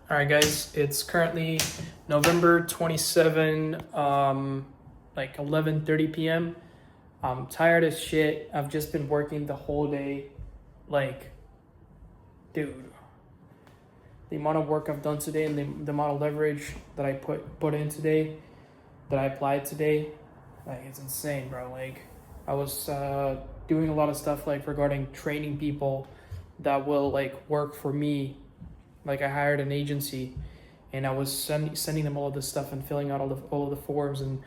All right, guys, it's currently November 27, like 11:30 p.m. I'm tired as shit. I've just been working the whole day. Like, dude, the amount of work I've done today and the amount of leverage that I put in today, that I applied today, like, it's insane, bro. Like, I was doing a lot of stuff, like, regarding training people that will, like, work for me. Like, I hired an agency and I was sending them all of this stuff and filling out all of the forms and,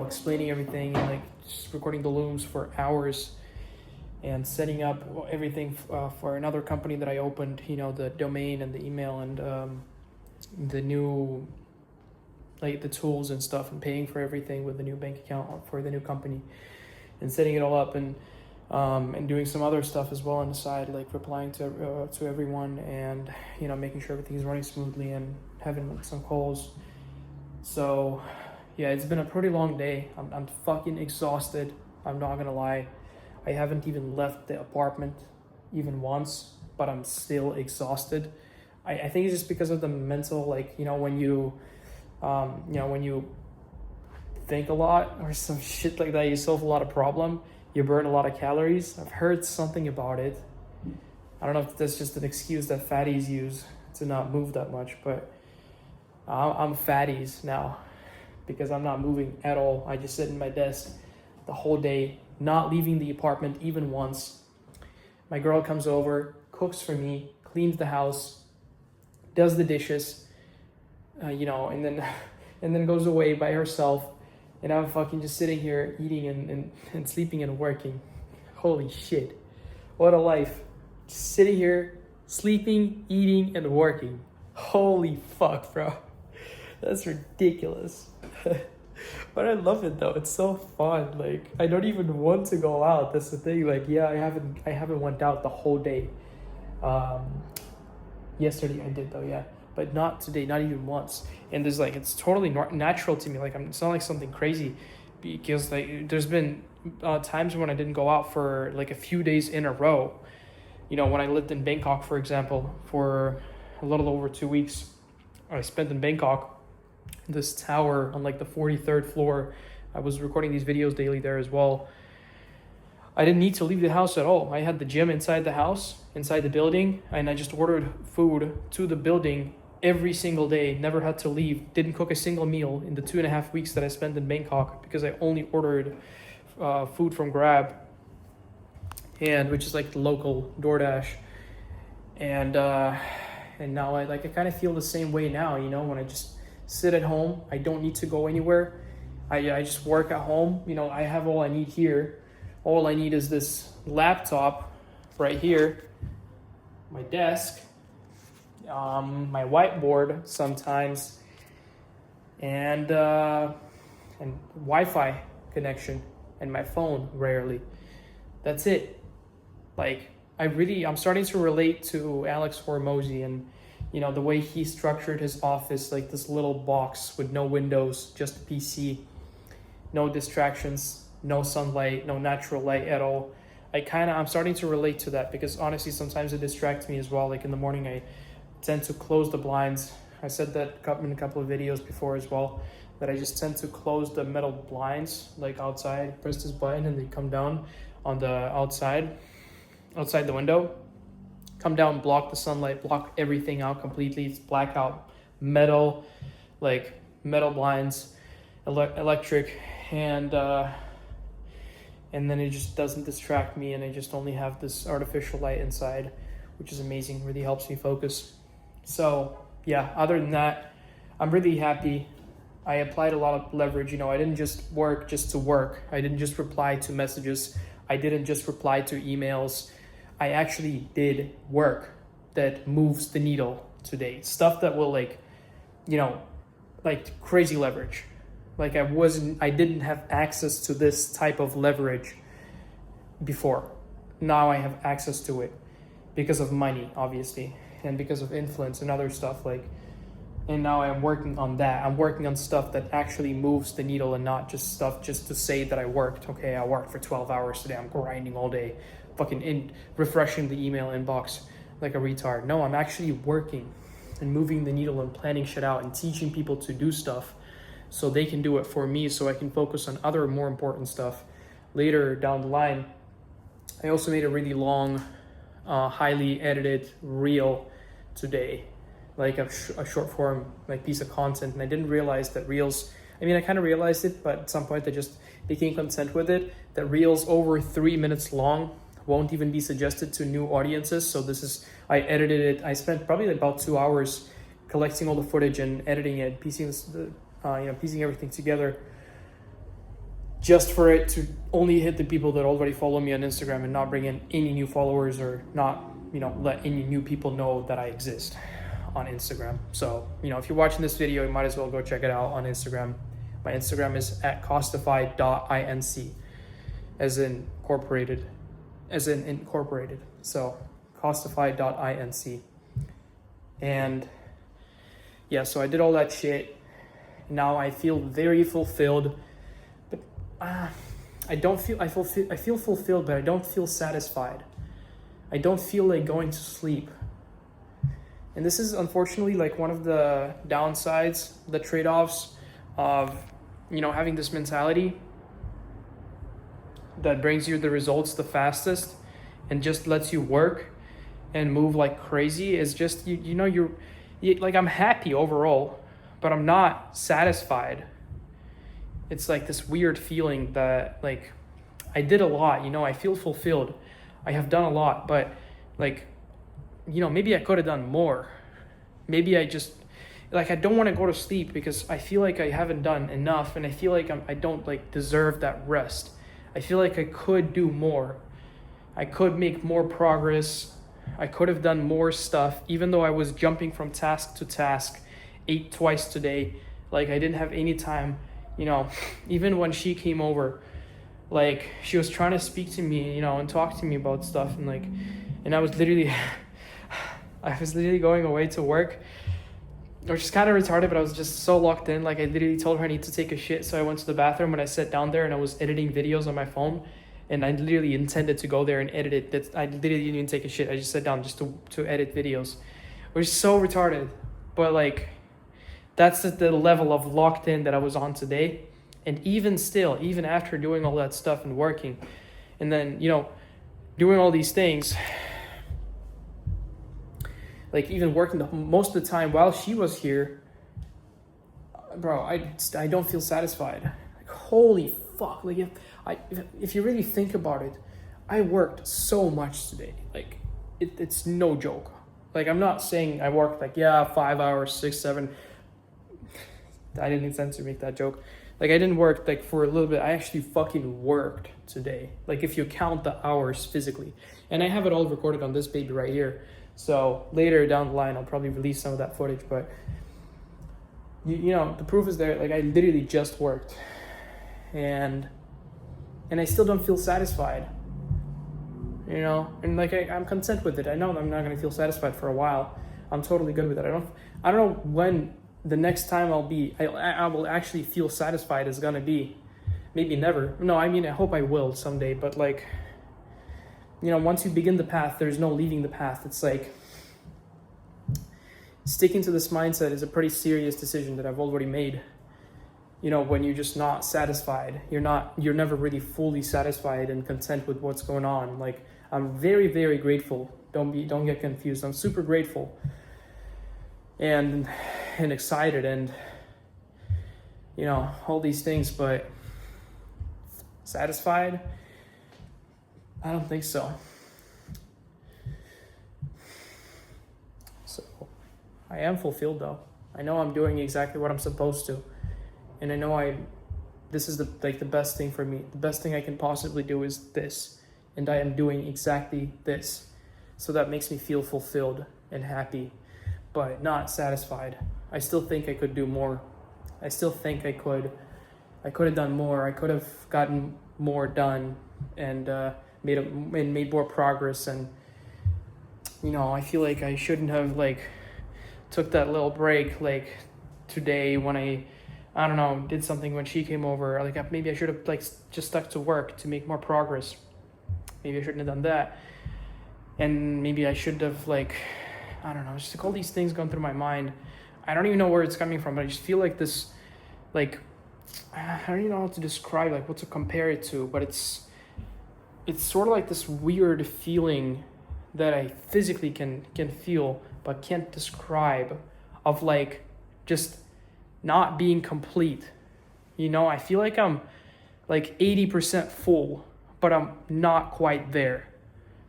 explaining everything and, like, just recording the looms for hours and setting up everything for another company that I opened, the domain and the email and the new, like, the tools and stuff, and paying for everything with the new bank account for the new company and setting it all up, and doing some other stuff as well on the side, like replying to everyone and making sure everything is running smoothly and having some calls. So yeah, it's been a pretty long day. I'm fucking exhausted. I'm not gonna lie. I haven't even left the apartment even once, but I'm still exhausted. I think it's just because of the mental, like, when you think a lot or some shit like that, you solve a lot of problem, you burn a lot of calories. I've heard something about it. I don't know if that's just an excuse that fatties use to not move that much, but I'm fatties now because I'm not moving at all. I just sit in my desk the whole day, not leaving the apartment even once. My girl comes over, cooks for me, cleans the house, does the dishes, and then and then goes away by herself, and I'm fucking just sitting here eating and sleeping and working. Holy shit. What a life. Just sitting here, sleeping, eating, and working. Holy fuck, bro. That's ridiculous. But I love it though. It's so fun. Like, I don't even want to go out. That's the thing. Like, yeah, I haven't went out the whole day. Yesterday I did though, yeah. But not today, not even once. And there's, like, it's totally natural to me. Like, it's not like something crazy, because, like, there's been times when I didn't go out for like a few days in a row. When I lived in Bangkok, for example, for a little over 2 weeks, I spent in Bangkok, this tower on, like, the 43rd floor. I was recording these videos daily there as well. I didn't need to leave the house at all. I had the gym inside the house, inside the building, and I just ordered food to the building every single day. Never had to leave. Didn't cook a single meal in the 2.5 weeks that I spent in Bangkok, because I only ordered food from Grab, and which is like the local DoorDash. And now I kind of feel the same way now. When I just sit at home, I don't need to go anywhere. I just work at home. I have all I need here. All I need is this laptop right here, my desk, my whiteboard sometimes, and Wi-Fi connection, and my phone rarely. That's it. Like, I'm starting to relate to Alex Hormozy and, the way he structured his office, like this little box with no windows, just a PC, no distractions, no sunlight, no natural light at all. I'm starting to relate to that, because honestly, sometimes it distracts me as well. Like, in the morning, I tend to close the blinds. I said that in a couple of videos before as well, that I just tend to close the metal blinds, like outside, press this button and they come down on the outside the window, come down, block the sunlight, block everything out completely. It's blackout metal, like metal blinds, electric, and then it just doesn't distract me, and I just only have this artificial light inside, which is amazing. Really helps me focus. So yeah, other than that, I'm really happy. I applied a lot of leverage. I didn't just work just to work. I didn't just reply to messages. I didn't just reply to emails. I actually did work that moves the needle today. Stuff that will, like crazy leverage. Like, I didn't have access to this type of leverage before. Now I have access to it because of money, obviously, and because of influence and other stuff, and now I'm working on that. I'm working on stuff that actually moves the needle, and not just stuff just to say that I worked. Okay, I worked for 12 hours today. I'm grinding all day, refreshing the email inbox like a retard. No, I'm actually working. and moving the needle and planning shit out and teaching people to do stuff so they can do it for me so I can focus on other more important stuff later down the line. I also made a really long, highly edited reel today, like a short form like piece of content, and I didn't realize that reels, I mean I kind of realized it, but at some point I just became content with it, that reels over 3 minutes long won't even be suggested to new audiences. So this is, I edited it, I spent probably about 2 hours collecting all the footage and editing it, piecing everything together, just for it to only hit the people that already follow me on Instagram and not bring in any new followers, or not, let any new people know that I exist on Instagram. So, if you're watching this video, you might as well go check it out on Instagram. My Instagram is at costify.inc, as in incorporated. So costify.inc. And yeah, so I did all that shit. Now I feel very fulfilled, but I feel fulfilled, but I don't feel satisfied. I don't feel like going to sleep. And this is unfortunately like one of the downsides, the trade-offs of, having this mentality that brings you the results the fastest and just lets you work and move like crazy, is just, you're like, I'm happy overall, but I'm not satisfied. It's like this weird feeling that like I did a lot, I feel fulfilled. I have done a lot, but like, maybe I could have done more. Maybe I just, like, I don't want to go to sleep because I feel like I haven't done enough, and I feel like I don't like deserve that rest. I feel like I could do more. I could make more progress. I could have done more stuff, even though I was jumping from task to task, ate twice today. Like, I didn't have any time, even when she came over, like, she was trying to speak to me, and talk to me about stuff, and I was literally, going away to work, which is kind of retarded, but I was just so locked in. Like, I literally told her I need to take a shit, so I went to the bathroom and I sat down there and I was editing videos on my phone, and I literally intended to go there and edit it. I literally didn't even take a shit. I just sat down just to edit videos, which is so retarded. But like, that's the level of locked in that I was on today. And even still, even after doing all that stuff and working, and then, doing all these things, like even working most of the time while she was here, bro, I don't feel satisfied. Like, holy fuck. Like, if you really think about it, I worked so much today. Like, it's no joke. Like, I'm not saying I worked 5 hours, 6, 7. I didn't intend to make that joke. Like, I didn't work for a little bit. I actually fucking worked today. Like, if you count the hours physically. And I have it all recorded on this baby right here. So later down the line, I'll probably release some of that footage. But, the proof is there. Like, I literally just worked. And I still don't feel satisfied. And like, I'm content with it. I know I'm not going to feel satisfied for a while. I'm totally good with it. I don't know when the next time I will actually feel satisfied is gonna be. Maybe never. No, I mean, I hope I will someday, but like, once you begin the path, there's no leaving the path. It's like, sticking to this mindset is a pretty serious decision that I've already made. When you're just not satisfied, you're never really fully satisfied and content with what's going on. Like, I'm very, very grateful. Don't get confused. I'm super grateful and excited and all these things, but satisfied? I don't think so. So I am fulfilled though. I know I'm doing exactly what I'm supposed to, and I know this is the best thing for me. The best thing I can possibly do is this, and I am doing exactly this. So that makes me feel fulfilled and happy, but not satisfied. I still think I could do more. I still think I could have done more. I could have gotten more done and made more progress. And I feel like I shouldn't have took that little break today when I don't know, did something when she came over. Maybe I should have just stuck to work to make more progress. Maybe I shouldn't have done that. And maybe I should have I don't know, just like all these things going through my mind. I don't even know where it's coming from, but I just feel like this, like, I don't even know how to describe, like, what to compare it to, but it's sort of like this weird feeling that I physically can feel but can't describe, of like just not being complete. You know, I feel like I'm like 80% full, but I'm not quite there.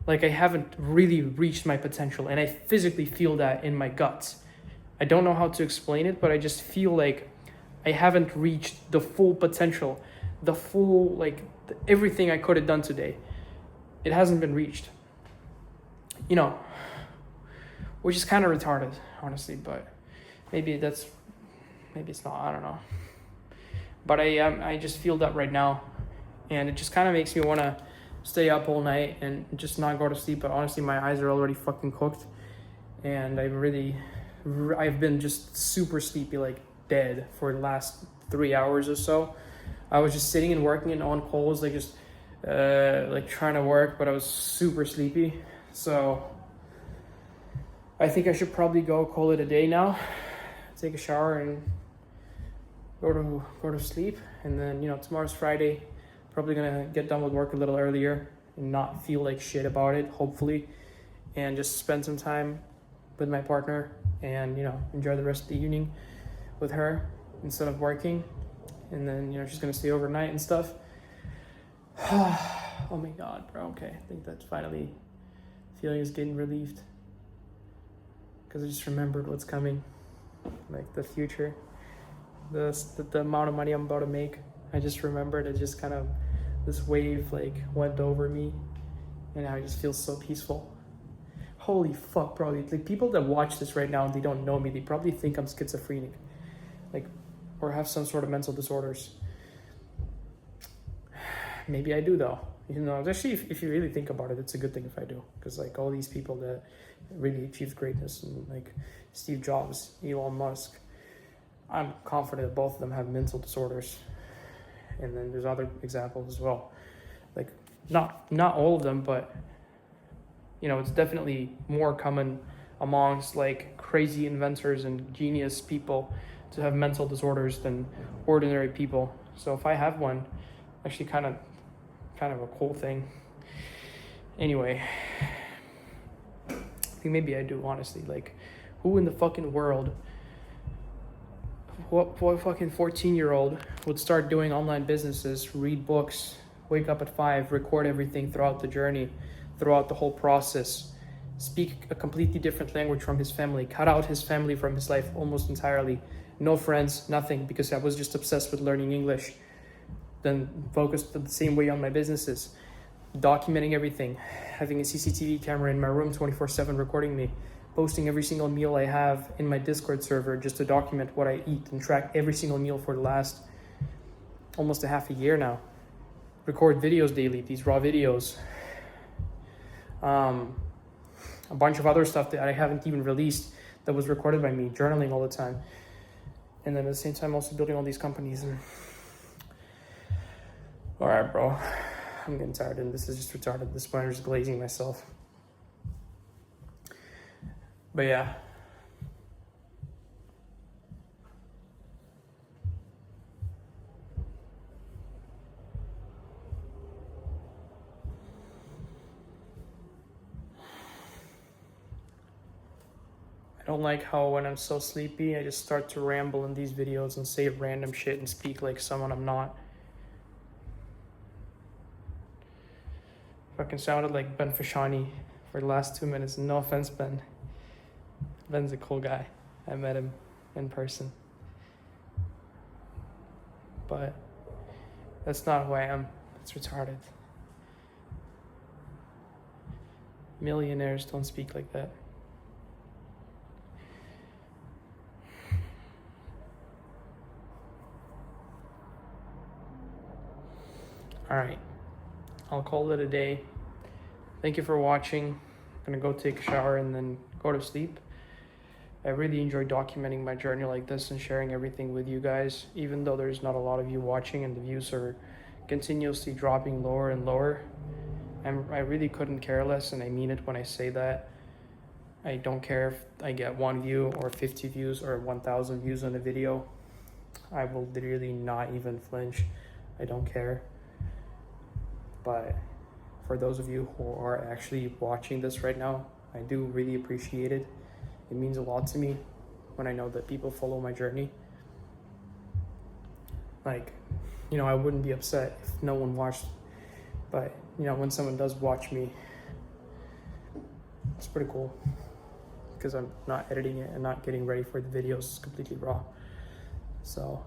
Like I haven't really reached my potential, and I physically feel that in my guts. I don't know how to explain it, but I just feel like I haven't reached the full potential, the full, like, everything I could have done today. It hasn't been reached. You know, which is kind of retarded, honestly, but maybe it's not, I don't know. But I just feel that right now, and it just kind of makes me want to stay up all night and just not go to sleep. But honestly, my eyes are already fucking cooked, and I've been just super sleepy, like dead, for the last 3 hours or so. I was just sitting and working and on calls, like just like trying to work, but I was super sleepy. So I think I should probably go call it a day now, take a shower and go to sleep. And then, you know, tomorrow's Friday, probably gonna get done with work a little earlier and not feel like shit about it, hopefully, and just spend some time with my partner and, you know, enjoy the rest of the evening with her instead of working. And then, you know, she's gonna stay overnight and stuff. Oh my god, bro. Okay, I think that's finally, feeling is getting relieved, because I just remembered what's coming, like the future, the amount of money I'm about to make. I just remembered. It just kind of, this wave like went over me, and I just feel so peaceful. Holy fuck, bro. Like, people that watch this right now and they don't know me, they probably think I'm schizophrenic, like, or have some sort of mental disorders. Maybe I do, though. You know, actually, if you really think about it, it's a good thing if I do, because like all these people that really achieved greatness, and like Steve Jobs, Elon Musk, I'm confident that both of them have mental disorders. And then there's other examples as well, like not all of them, but you know, it's definitely more common amongst like crazy inventors and genius people to have mental disorders than ordinary people. So if I have one, actually kind of a cool thing. Anyway, I think maybe I do, honestly. Like, who in the fucking world, what fucking 14-year-old would start doing online businesses, read books, wake up at 5, record everything throughout the journey, throughout the whole process, speak a completely different language from his family, cut out his family from his life almost entirely, no friends, nothing, because I was just obsessed with learning English, then focused the same way on my businesses, documenting everything, having a CCTV camera in my room 24/7 recording me, posting every single meal I have in my Discord server just to document what I eat and track every single meal for the last almost a half a year now. Record videos daily, these raw videos. A bunch of other stuff that I haven't even released that was recorded by me, journaling all the time. And then at the same time also building all these companies. And all right, bro, I'm getting tired, and this is just retarded. At this point, I'm just glazing myself. But yeah. I don't like how when I'm so sleepy, I just start to ramble in these videos and say random shit and speak like someone I'm not. Fucking sounded like Ben Fashani for the last 2 minutes. No offense, Ben. Ben's a cool guy. I met him in person. But that's not who I am. It's retarded. Millionaires don't speak like that. All right. I'll call it a day. Thank you for watching. I'm gonna go take a shower and then go to sleep. I really enjoy documenting my journey like this and sharing everything with you guys, even though there's not a lot of you watching and the views are continuously dropping lower and lower. I really couldn't care less, and I mean it when I say that. I don't care if I get 1 view or 50 views or 1,000 views on a video. I will literally not even flinch. I don't care. But for those of you who are actually watching this right now, I do really appreciate it. It means a lot to me when I know that people follow my journey. Like, you know, I wouldn't be upset if no one watched, but you know, when someone does watch me, it's pretty cool because I'm not editing it and not getting ready for the videos. It's completely raw. So,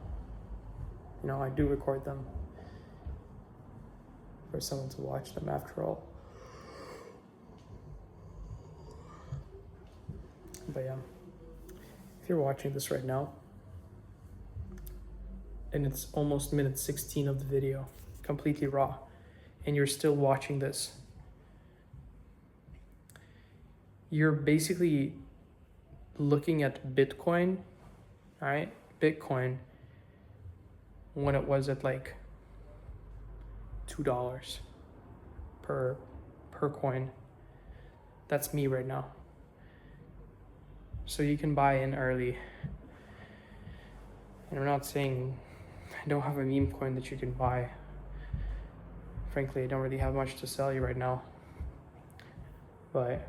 you know, I do record them for someone to watch them after all. But yeah, if you're watching this right now, and it's almost minute 16 of the video, completely raw, and you're still watching this, you're basically looking at Bitcoin, all right? Bitcoin, when it was at like $2 per coin. That's me right now. So you can buy in early. And I'm not saying I don't have a meme coin that you can buy. Frankly, I don't really have much to sell you right now. But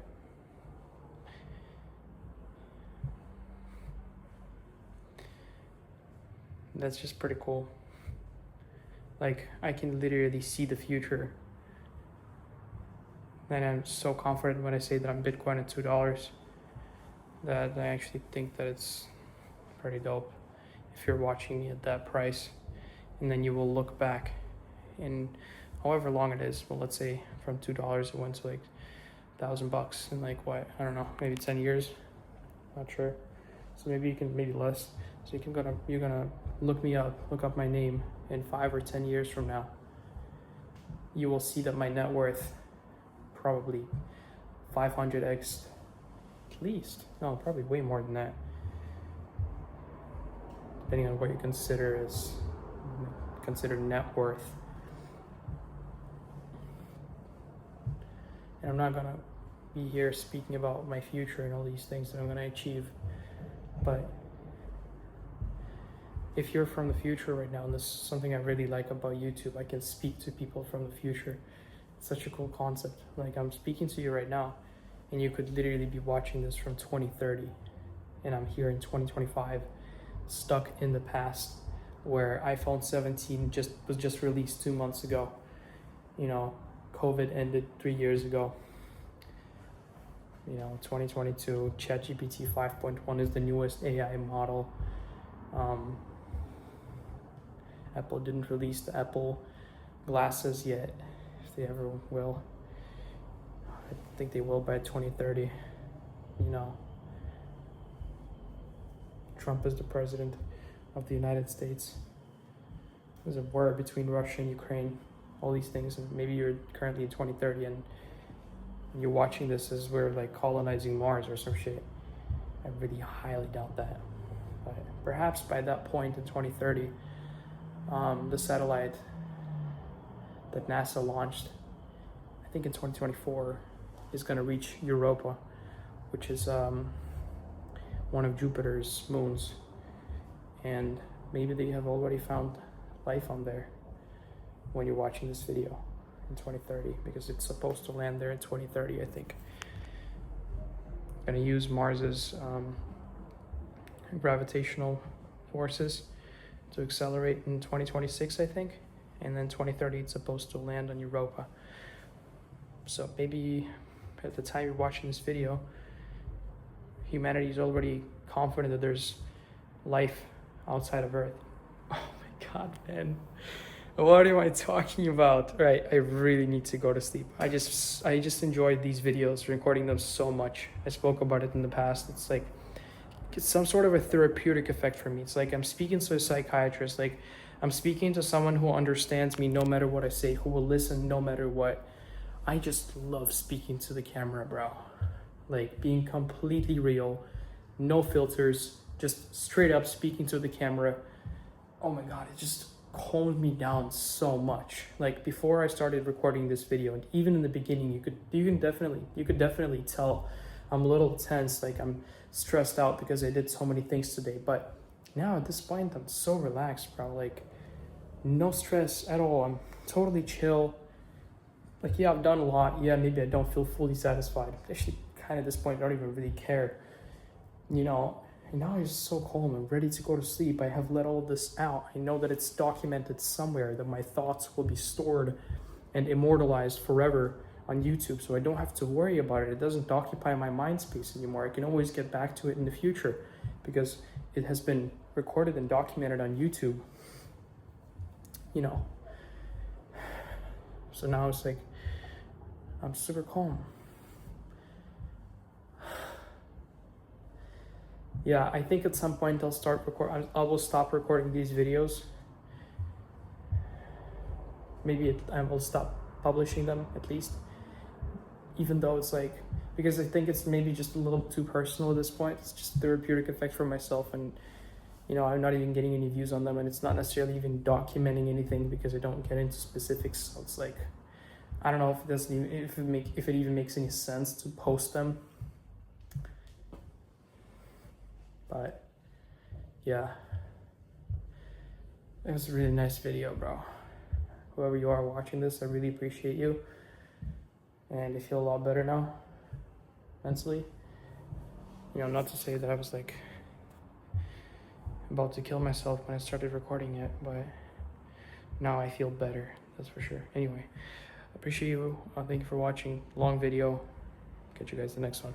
that's just pretty cool. Like, I can literally see the future. And I'm so confident when I say that I'm Bitcoin at $2 that I actually think that it's pretty dope if you're watching me at that price. And then you will look back in however long it is. Well, let's say from $2 it went to like $1,000 in like what? I don't know, maybe 10 years. Not sure. So maybe you can, maybe less. So you're gonna look me up, look up my name in 5 or 10 years from now. You will see that my net worth probably 500x at least. No, probably way more than that. Depending on what you consider net worth. And I'm not gonna be here speaking about my future and all these things that I'm gonna achieve. But if you're from the future right now, and this is something I really like about YouTube, I can speak to people from the future. It's such a cool concept. Like, I'm speaking to you right now, and you could literally be watching this from 2030, and I'm here in 2025, stuck in the past, where iPhone 17 was just released 2 months ago. You know, COVID ended 3 years ago. You know, 2022, ChatGPT 5.1 is the newest AI model. Apple didn't release the Apple glasses yet, if they ever will. I think they will by 2030. You know, Trump is the president of the United States. There's a war between Russia and Ukraine, all these things, and maybe you're currently in 2030 and you're watching this as we're like colonizing Mars or some shit. I really highly doubt that. But perhaps by that point in 2030, the satellite that NASA launched, I think in 2024, is going to reach Europa, which is one of Jupiter's moons. And maybe they have already found life on there when you're watching this video in 2030, because it's supposed to land there in 2030, I think. Going to use Mars's gravitational forces to accelerate in 2026, I think, and then 2030 it's supposed to land on Europa. So maybe at the time you're watching this video, humanity is already confident that there's life outside of Earth. Oh my God, man. What am I talking about? Right, I really need to go to sleep. I just enjoyed these videos, recording them so much. I spoke about it in the past. It's like, it's some sort of a therapeutic effect for me. It's like I'm speaking to a psychiatrist, like I'm speaking to someone who understands me no matter what I say, who will listen no matter what. I just love speaking to the camera, bro. Like being completely real, no filters, just straight up speaking to the camera. Oh my God, it just calmed me down so much. Like before I started recording this video, and even in the beginning, you could definitely tell I'm a little tense, like I'm stressed out because I did so many things today. But now at this point, I'm so relaxed, bro. Like no stress at all. I'm totally chill. Like, yeah, I've done a lot. Yeah, maybe I don't feel fully satisfied. Actually, kind of at this point, I don't even really care. You know, and now I'm just so calm. I'm ready to go to sleep. I have let all this out. I know that it's documented somewhere, that my thoughts will be stored and immortalized forever on YouTube. So I don't have to worry about it. It doesn't occupy my mind space anymore. I can always get back to it in the future because it has been recorded and documented on YouTube. You know. So now it's like, I'm super calm. Yeah, I think at some point I will stop recording these videos. Maybe I will stop publishing them at least. Even though it's like, because I think it's maybe just a little too personal at this point. It's just therapeutic effect for myself, and you know, I'm not even getting any views on them, and it's not necessarily even documenting anything because I don't get into specifics. So it's like, I don't know if it doesn't even, if it even makes any sense to post them. But yeah, it was a really nice video, bro. Whoever you are watching this, I really appreciate you. And I feel a lot better now, mentally. You know, not to say that I was like about to kill myself when I started recording it, but now I feel better, that's for sure. Anyway, appreciate you. Thank you for watching. Long video. Catch you guys in the next one.